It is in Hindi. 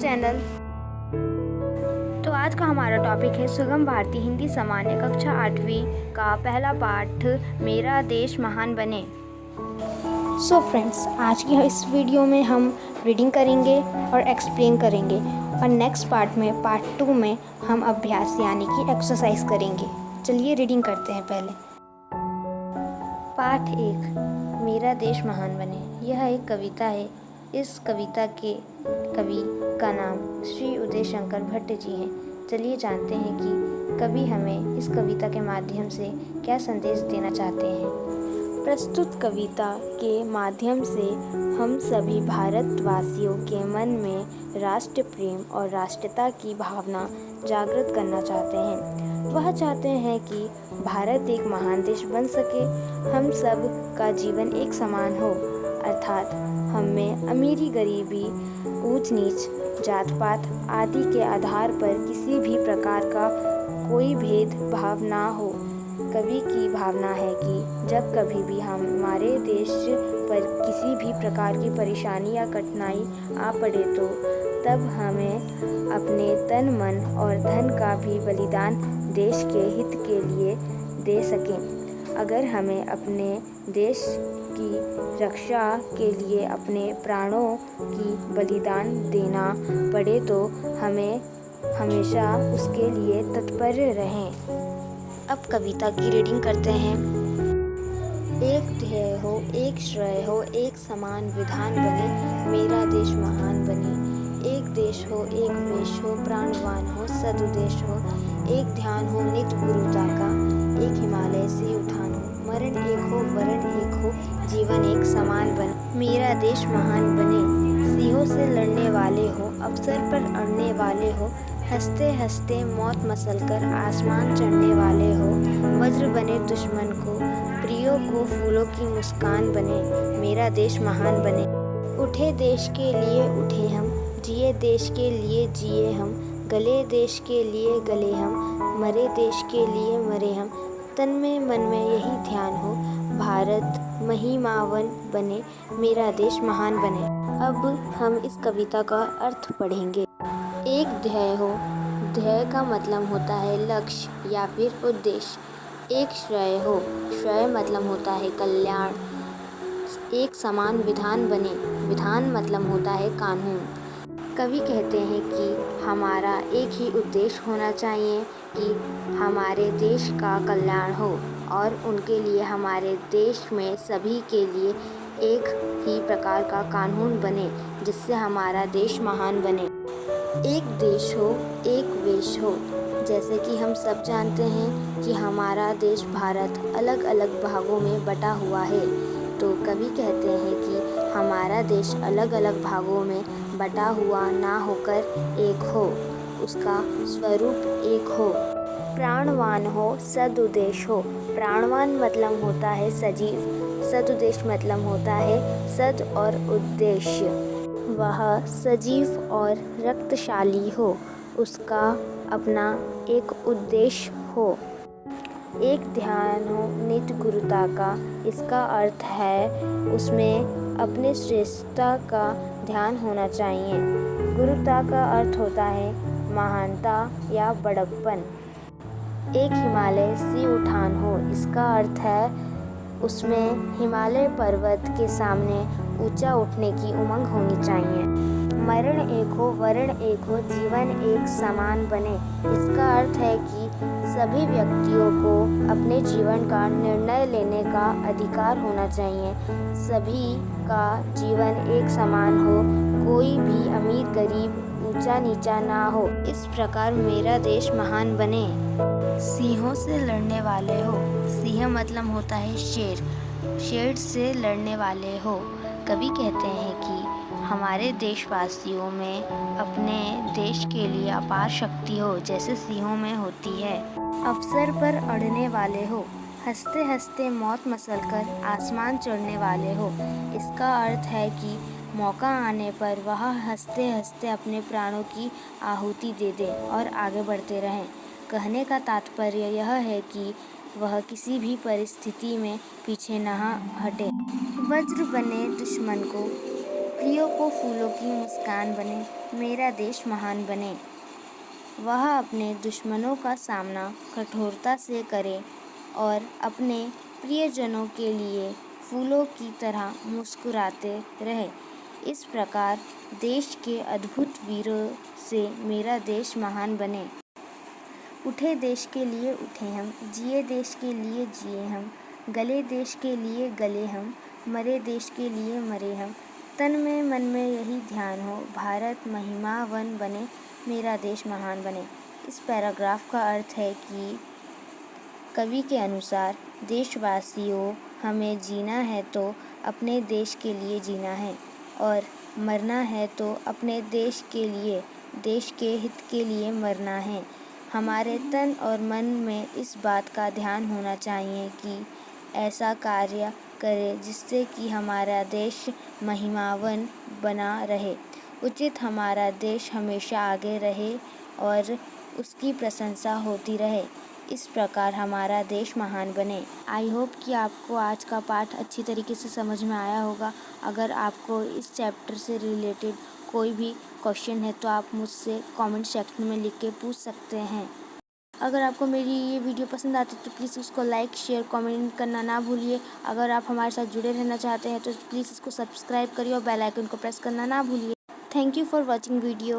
चैनल। तो आज का हमारा टॉपिक है सुगम भारतीय हिंदी सामान्य कक्षा 8वीं का पहला पाठ, मेरा देश महान बने। सो फ्रेंड्स, आज की इस वीडियो में हम रीडिंग करेंगे और एक्सप्लेन करेंगे, और नेक्स्ट पार्ट में पार्ट 2 में हम अभ्यास यानी कि एक्सरसाइज करेंगे। चलिए रीडिंग करते हैं। पहले पाठ 1, मेरा देश महान बने। यह एक कविता है। इस कविता के कवि का नाम श्री उदय शंकर भट्ट जी हैं। चलिए जानते हैं कि कवि हमें इस कविता के माध्यम से क्या संदेश देना चाहते हैं। प्रस्तुत कविता के माध्यम से हम सभी भारतवासियों के मन में राष्ट्र प्रेम और राष्ट्रीयता की भावना जागृत करना चाहते हैं। वह चाहते हैं कि भारत एक महान देश बन सके, हम सब का जीवन एक समान हो, अर्थात हम में अमीरी गरीबी ऊंच नीच जात पात आदि के आधार पर किसी भी प्रकार का कोई भेदभाव ना हो। कवि की भावना है कि जब कभी भी हमारे देश पर किसी भी प्रकार की परेशानी या कठिनाई आ पड़े तो तब हमें अपने तन मन और धन का भी बलिदान देश के हित के लिए दे सकें। अगर हमें अपने देश की रक्षा के लिए अपने प्राणों की बलिदान देना पड़े तो हमें हमेशा उसके लिए तत्पर रहें। अब कविता की रीडिंग करते हैं। एक ध्येय हो, एक श्रेय हो, एक समान विधान बने, मेरा देश महान बने। एक देश हो, एक वेश हो, प्राणवान हो, सदुद्देश हो, एक ध्यान हो नित गुरुता का, एक हिमालय से उठान हो, मरण एक हो, वरण एक हो, जीवन एक समान बने, मेरा देश महान बने। सिंहों से लड़ने वाले हो, अवसर पर अड़ने वाले हो, हंसते हंसते मौत मसलकर आसमान चढ़ने वाले हो, वज्र बने दुश्मन को, प्रियों को फूलों की मुस्कान बने, मेरा देश महान बने। उठे देश के लिए उठे हम, जिए देश के लिए जिए हम, गले देश के लिए गले हम, मरे देश के लिए मरे हम, तन में मन में यही ध्यान हो, भारत महिमावन बने, मेरा देश महान बने। अब हम इस कविता का अर्थ पढ़ेंगे। एक ध्येय हो, ध्येय का मतलब होता है लक्ष्य या फिर उद्देश्य। एक श्रेय हो, श्रेय मतलब होता है कल्याण। एक समान विधान बने, विधान मतलब होता है कानून। कवि कहते हैं कि हमारा एक ही उद्देश्य होना चाहिए कि हमारे देश का कल्याण हो और उनके लिए हमारे देश में सभी के लिए एक ही प्रकार का कानून बने, जिससे हमारा देश महान बने। एक देश हो, एक वेश हो। जैसे कि हम सब जानते हैं कि हमारा देश भारत अलग अलग भागों में बटा हुआ है, तो कवि कहते हैं कि हमारा देश अलग अलग भागों में बटा हुआ ना होकर एक हो, उसका स्वरूप एक हो। प्राणवान हो, सदुद्देश हो। प्राणवान मतलब होता है सजीव, सदुद्देश मतलब होता है सद और उद्देश्य। वह सजीव और रक्तशाली हो, उसका अपना एक उद्देश्य हो। एक ध्यान हो नित गुरुता का, इसका अर्थ है उसमें अपने श्रेष्ठता का ध्यान होना चाहिए। गुरुता का अर्थ होता है महानता या बड़प्पन। एक हिमालय से उठान हो, इसका अर्थ है उसमें हिमालय पर्वत के सामने ऊंचा उठने की उमंग होनी चाहिए। मरण एक हो, वरण एक हो, जीवन एक समान बने, इसका अर्थ है कि सभी व्यक्तियों को अपने जीवन का निर्णय लेने का अधिकार होना चाहिए। सभी का जीवन एक समान हो, कोई भी अमीर गरीब ऊंचा नीचा ना हो, इस प्रकार मेरा देश महान बने। सिंहों से लड़ने वाले हो, सिंह मतलब होता है शेर, शेर से लड़ने वाले हो। कवि कहते हैं कि हमारे देशवासियों में अपने देश के लिए अपार शक्ति हो, जैसे सिंहों में होती है। अवसर पर अड़ने वाले हो, हंसते हंसते मौत मसलकर आसमान चढ़ने वाले हो। इसका अर्थ है कि मौका आने पर वह हंसते हंसते अपने प्राणों की आहुति दे दें और आगे बढ़ते रहें। कहने का तात्पर्य यह है कि वह किसी भी परिस्थिति में पीछे न हटे। वज्र बने दुश्मन को, प्रियो को फूलों की मुस्कान बने, मेरा देश महान बने। वह अपने दुश्मनों का सामना कठोरता से करे और अपने प्रियजनों के लिए फूलों की तरह मुस्कुराते रहे। इस प्रकार देश के अद्भुत वीरों से मेरा देश महान बने। उठे देश के लिए उठे हम, जिए देश के लिए जिए हम, गले देश के लिए गले हम, मरे देश के लिए मरे हम। तन में मन में यही ध्यान हो, भारत महिमावन बने, मेरा देश महान बने। इस पैराग्राफ का अर्थ है कि कवि के अनुसार देशवासियों, हमें जीना है तो अपने देश के लिए जीना है और मरना है तो अपने देश के लिए, देश के हित के लिए मरना है। हमारे तन और मन में इस बात का ध्यान होना चाहिए कि ऐसा कार्य करें जिससे कि हमारा देश महिमावन बना रहे, उचित हमारा देश हमेशा आगे रहे और उसकी प्रशंसा होती रहे। इस प्रकार हमारा देश महान बने। आई होप कि आपको आज का पाठ अच्छी तरीके से समझ में आया होगा। अगर आपको इस चैप्टर से रिलेटेड कोई भी क्वेश्चन है तो आप मुझसे कमेंट सेक्शन में लिख के पूछ सकते हैं। अगर आपको मेरी ये वीडियो पसंद आती है तो प्लीज़ उसको लाइक, शेयर, कमेंट करना ना भूलिए। अगर आप हमारे साथ जुड़े रहना चाहते हैं तो प्लीज़ इसको सब्सक्राइब करिए और बेल आइकन को प्रेस करना ना भूलिए। Thank you for watching video.